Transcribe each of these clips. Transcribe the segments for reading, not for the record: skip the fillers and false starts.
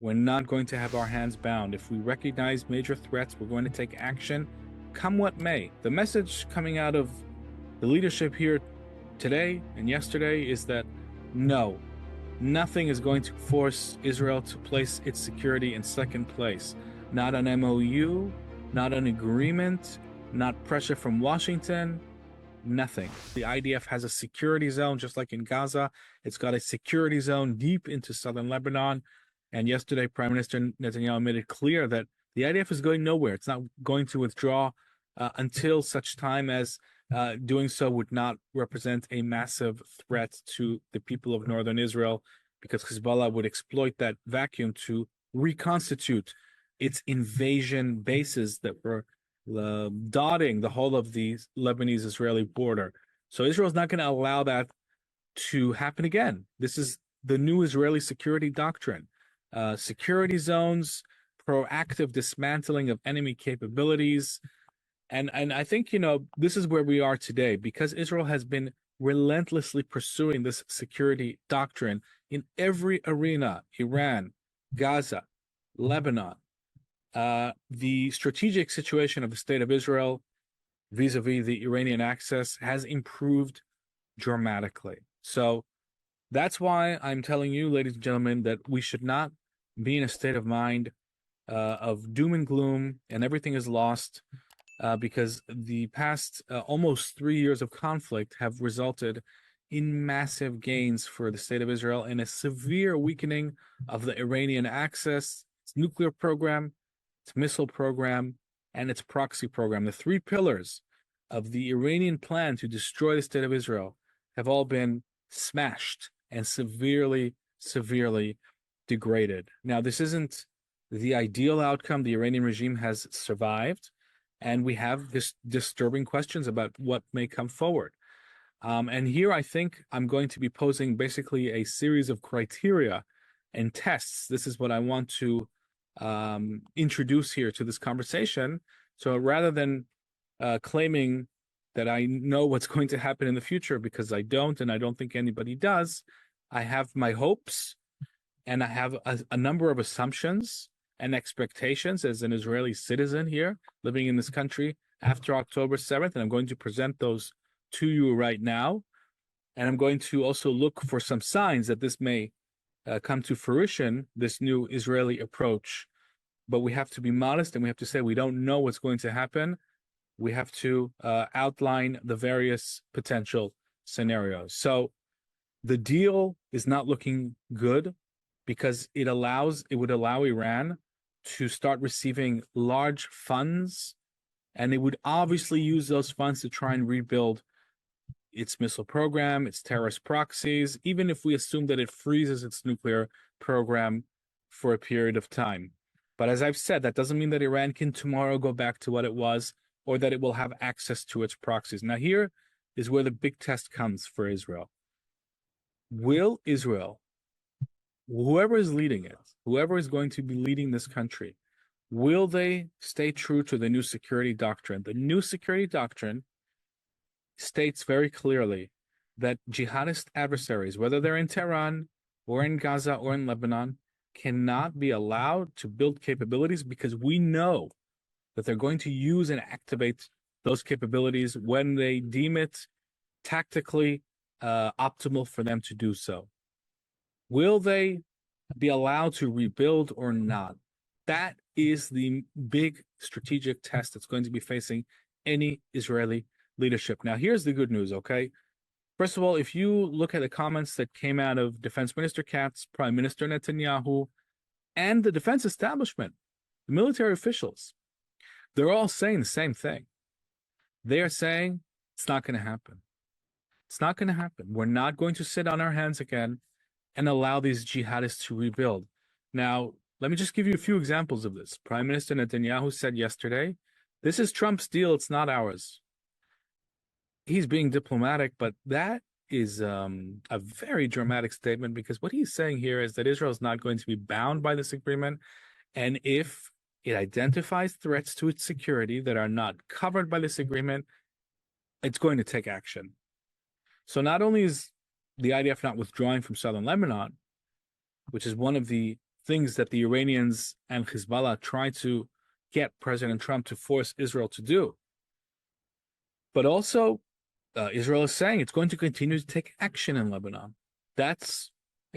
We're not going to have our hands bound. If we recognize major threats, we're going to take action, come what may. The message coming out of the leadership here today and yesterday is that no, nothing is going to force Israel to place its security in second place. Not an MOU, not an agreement, not pressure from Washington, nothing. The IDF has a security zone, just like in Gaza. It's got a security zone deep into southern Lebanon. And yesterday, Prime Minister Netanyahu made it clear that the IDF is going nowhere. It's not going to withdraw until such time as doing so would not represent a massive threat to the people of northern Israel, because Hezbollah would exploit that vacuum to reconstitute its invasion bases that were dotting the whole of the Lebanese-Israeli border. So Israel is not going to allow that to happen again. This is the new Israeli security doctrine. Security zones, proactive dismantling of enemy capabilities. And I think, this is where we are today, because Israel has been relentlessly pursuing this security doctrine in every arena: Iran, Gaza, Lebanon. The strategic situation of the state of Israel vis-a-vis the Iranian axis has improved dramatically. So that's why I'm telling you, ladies and gentlemen, that we should not be in a state of mind of doom and gloom and everything is lost, because the past almost 3 years of conflict have resulted in massive gains for the state of Israel and a severe weakening of the Iranian axis, its nuclear program, its missile program, and its proxy program. The three pillars of the Iranian plan to destroy the state of Israel have all been smashed and severely, severely degraded. Now, this isn't the ideal outcome. The Iranian regime has survived, and we have this disturbing questions about what may come forward. And here I think I'm going to be posing basically a series of criteria and tests. This is what I want to introduce here to this conversation. So rather than claiming that I know what's going to happen in the future, because I don't, and I don't think anybody does, I have my hopes, and I have a number of assumptions and expectations as an Israeli citizen here living in this country after October 7th, and I'm going to present those to you right now. And I'm going to also look for some signs that this may come to fruition, this new Israeli approach. But we have to be modest, and we have to say we don't know what's going to happen. We have to outline the various potential scenarios. So the deal is not looking good, because it would allow Iran to start receiving large funds, and it would obviously use those funds to try and rebuild its missile program, its terrorist proxies, even if we assume that it freezes its nuclear program for a period of time. But as I've said, that doesn't mean that Iran can tomorrow go back to what it was, or that it will have access to its proxies. Now, here is where the big test comes for Israel. Will Israel, whoever is leading it, whoever is going to be leading this country, will they stay true to the new security doctrine? The new security doctrine states very clearly that jihadist adversaries, whether they're in Tehran or in Gaza or in Lebanon, cannot be allowed to build capabilities, because we know that they're going to use and activate those capabilities when they deem it tactically optimal for them to do so. Will they be allowed to rebuild or not? That is the big strategic test that's going to be facing any Israeli leadership. Now, here's the good news, okay? First of all, if you look at the comments that came out of Defense Minister Katz, Prime Minister Netanyahu, and the defense establishment, the military officials, they're all saying the same thing. They are saying it's not going to happen. It's not going to happen. We're not going to sit on our hands again and allow these jihadists to rebuild. Now, let me just give you a few examples of this. Prime Minister Netanyahu said yesterday, this is Trump's deal, it's not ours. He's being diplomatic, but that is a very dramatic statement, because what he's saying here is that Israel is not going to be bound by this agreement, and if it identifies threats to its security that are not covered by this agreement, it's going to take action. So not only is the IDF not withdrawing from southern Lebanon, which is one of the things that the Iranians and Hezbollah try to get President Trump to force Israel to do. But also, Israel is saying it's going to continue to take action in Lebanon. That's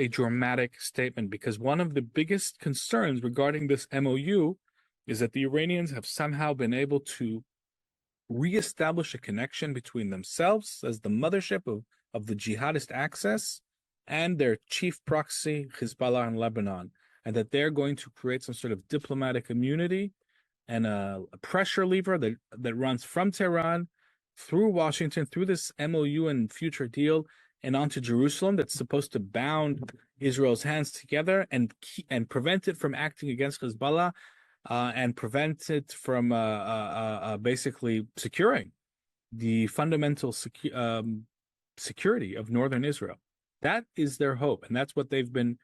a dramatic statement, because one of the biggest concerns regarding this MOU is that the Iranians have somehow been able to reestablish a connection between themselves as the mothership of the jihadist axis and their chief proxy, Hezbollah in Lebanon, and that they're going to create some sort of diplomatic immunity and a pressure lever that runs from Tehran through Washington, through this MOU and future deal, and onto Jerusalem, that's supposed to bound Israel's hands together and prevent it from acting against Hezbollah, and prevent it from basically securing the fundamental security of northern Israel. That is their hope, and that's what they've been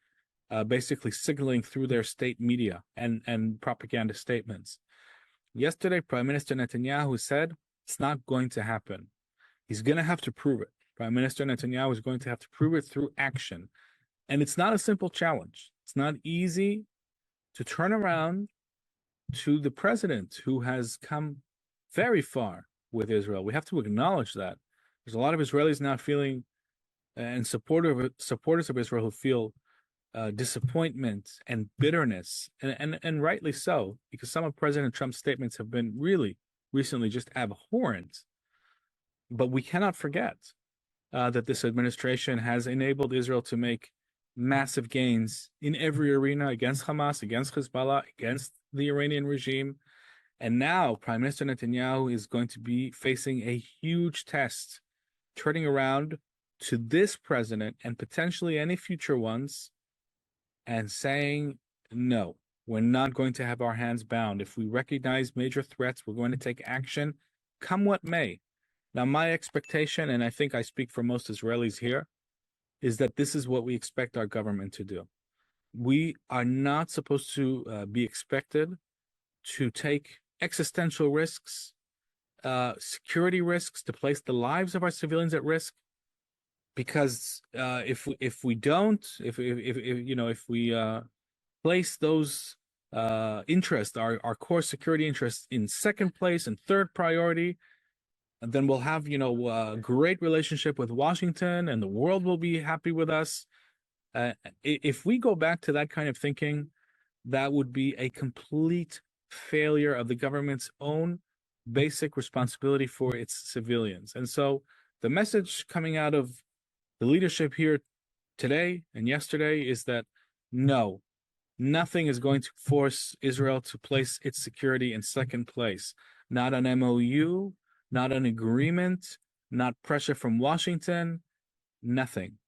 basically signaling through their state media and propaganda statements. Yesterday, Prime Minister Netanyahu said it's not going to happen. He's going to have to prove it. Prime Minister Netanyahu is going to have to prove it through action. And it's not a simple challenge. It's not easy to turn around to the president who has come very far with Israel. We have to acknowledge that. There's a lot of Israelis now feeling, and supporters of Israel who feel disappointment and bitterness, and rightly so, because some of President Trump's statements have been really recently just abhorrent. But we cannot forget that this administration has enabled Israel to make massive gains in every arena against Hamas, against Hezbollah, against the Iranian regime. And now Prime Minister Netanyahu is going to be facing a huge test, turning around to this president and potentially any future ones and saying, no, we're not going to have our hands bound. If we recognize major threats, we're going to take action, come what may. Now, my expectation, and I think I speak for most Israelis here, is that this is what we expect our government to do. We are not supposed to be expected to take existential risks, security risks, to place the lives of our civilians at risk, because if we place those interests, our core security interests, in second place and third priority, and then we'll have a great relationship with Washington, and the world will be happy with us. If we go back to that kind of thinking, that would be a complete failure of the government's own basic responsibility for its civilians. And so the message coming out of the leadership here today and yesterday is that no, nothing is going to force Israel to place its security in second place. Not an MOU, not an agreement, not pressure from Washington, nothing.